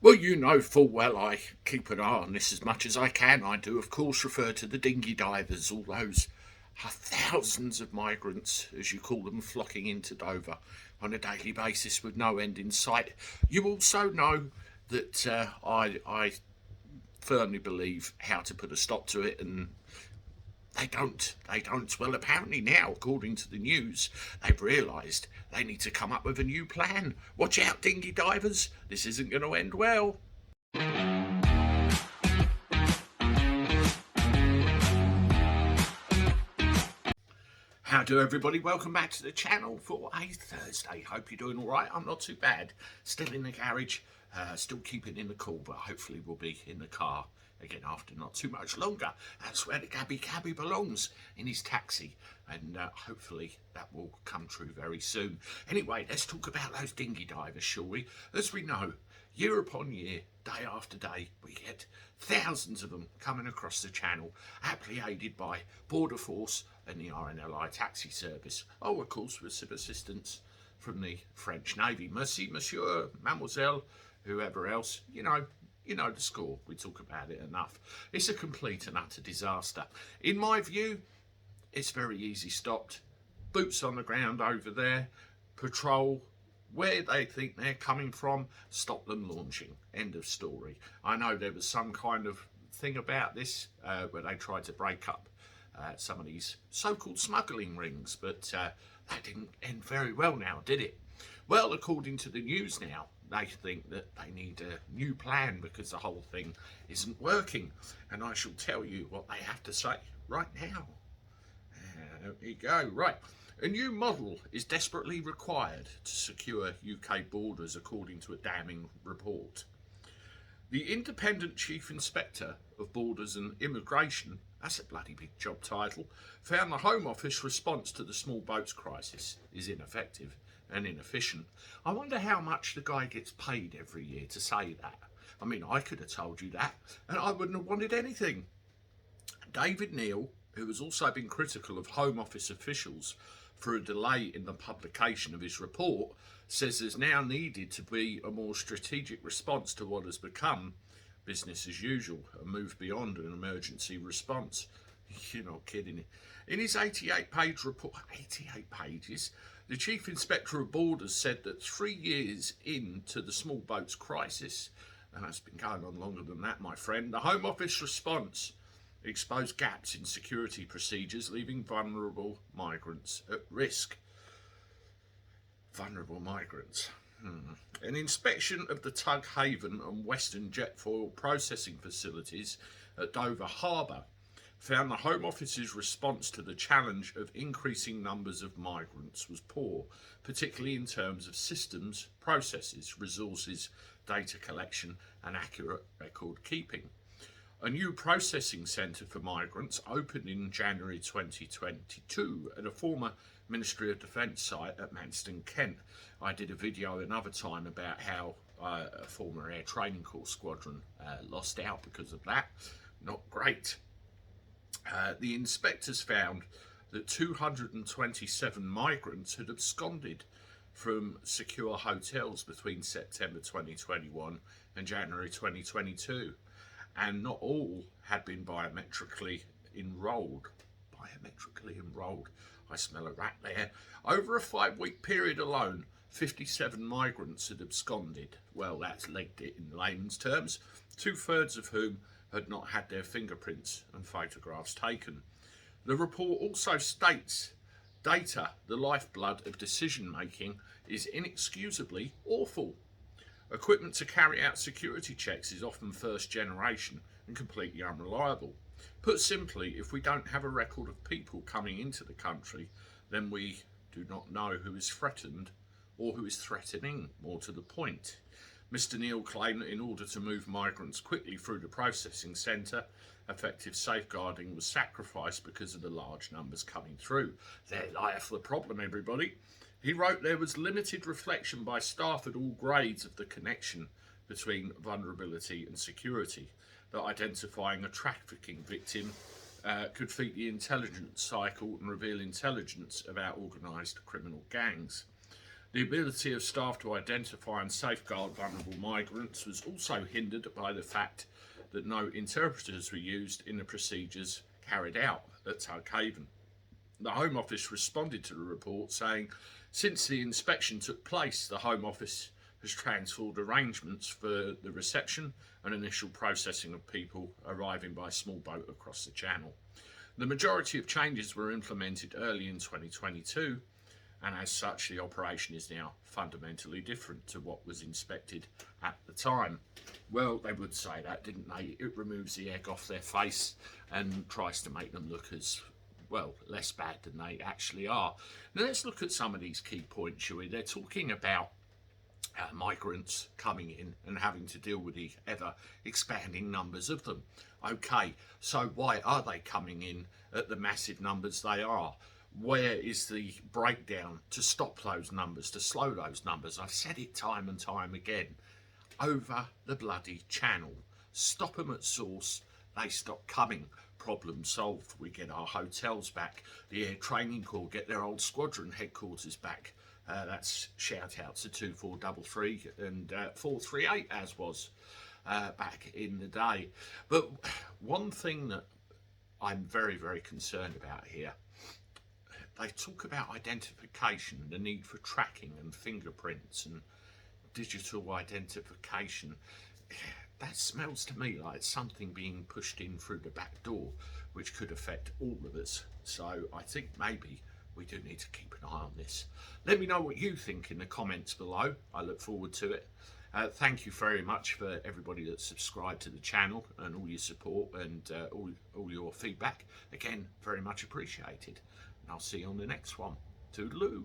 Well, you know full well I keep an eye on this as much as I can. I do, of course, refer to the dinghy divers, all those thousands of migrants, as you call them, flocking into Dover on a daily basis with no end in sight. You also know that I firmly believe how to put a stop to it, and they don't. They don't. Well, apparently now, according to the news, they've realised they need to come up with a new plan. Watch out, dinghy divers. This isn't going to end well. How do everybody? Welcome back to the channel for a Thursday. Hope you're doing all right. I'm not too bad. Still in the garage, still keeping in the cool, but hopefully we'll be in the car again after not too much longer. That's where the Cabby belongs, in his taxi, and hopefully that will come true very soon. Anyway, let's talk about those dinghy divers, shall we? As we know, year upon year, day after day, we get thousands of them coming across the channel, aptly aided by Border Force and the RNLI taxi service. Oh, of course, with some assistance from the French Navy. Merci, monsieur, mademoiselle, whoever else. You know the score. We talk about it enough. It's a complete and utter disaster. In my view, it's very easy stopped. Boots on the ground over there, patrol where they think they're coming from, stop them launching. End of story. I know there was some kind of thing about this where they tried to break up some of these so-called smuggling rings, but that didn't end very well now, did it? Well, according to the news now, they think that they need a new plan because the whole thing isn't working. And I shall tell you what they have to say right now. There you go. Right. A new model is desperately required to secure UK borders, according to a damning report. The Independent Chief Inspector of Borders and Immigration, that's a bloody big job title, found the Home Office response to the small boats crisis is ineffective and inefficient. I wonder how much the guy gets paid every year to say that. I mean, I could have told you that, and I wouldn't have wanted anything. David Neal, who has also been critical of Home Office officials for a delay in the publication of his report, says there's now needed to be a more strategic response to what has become business as usual, a move beyond an emergency response. You're not kidding. In his 88-page report, 88 pages, the Chief Inspector of Borders said that 3 years into the small boats crisis, and that's been going on longer than that, my friend, the Home Office response exposed gaps in security procedures, leaving vulnerable migrants at risk. Vulnerable migrants. An inspection of the Tug Haven and Western Jetfoil processing facilities at Dover Harbour found the Home Office's response to the challenge of increasing numbers of migrants was poor, particularly in terms of systems, processes, resources, data collection and accurate record keeping. A new processing centre for migrants opened in January 2022 at a former Ministry of Defence site at Manston, Kent. I did a video another time about how a former Air Training Corps squadron lost out because of that. Not great. The inspectors found that 227 migrants had absconded from secure hotels between September 2021 and January 2022. And not all had been biometrically enrolled. I smell a rat there. Over a 5-week period alone, 57 migrants had absconded. Well, that's legged it in layman's terms, 2/3 of whom had not had their fingerprints and photographs taken. The report also states data, the lifeblood of decision making, is inexcusably awful. Equipment to carry out security checks is often first generation and completely unreliable. Put simply, if we don't have a record of people coming into the country, then we do not know who is threatened or who is threatening, more to the point. Mr. Neal claimed that in order to move migrants quickly through the processing centre, effective safeguarding was sacrificed because of the large numbers coming through. There lieth the problem, everybody. He wrote there was limited reflection by staff at all grades of the connection between vulnerability and security, that identifying a trafficking victim could feed the intelligence cycle and reveal intelligence about organised criminal gangs. The ability of staff to identify and safeguard vulnerable migrants was also hindered by the fact that no interpreters were used in the procedures carried out at Tughaven. The Home Office responded to the report saying, since the inspection took place, the Home Office has transferred arrangements for the reception and initial processing of people arriving by small boat across the channel. The majority of changes were implemented early in 2022, and as such the operation is now fundamentally different to what was inspected at the time. Well, they would say that, didn't they? It removes the egg off their face and tries to make them look as, well, less bad than they actually are. Now let's look at some of these key points, shall we? They're talking about migrants coming in and having to deal with the ever expanding numbers of them. Okay, so why are they coming in at the massive numbers they are? Where is the breakdown to stop those numbers, to slow those numbers? I've said it time and time again. Over the bloody channel. Stop them at source, they stop coming. Problem solved. We get our hotels back. The Air Training Corps get their old squadron headquarters back. That's shout out to 2433 and 438 as was back in the day. But one thing that I'm very, very concerned about here, they talk about identification, the need for tracking and fingerprints and digital identification. That smells to me like something being pushed in through the back door, which could affect all of us. So I think maybe we do need to keep an eye on this. Let me know what you think in the comments below. I look forward to it. Thank you very much for everybody that's subscribed to the channel and all your support and all your feedback. Again, very much appreciated. And I'll see you on the next one. Toodaloo.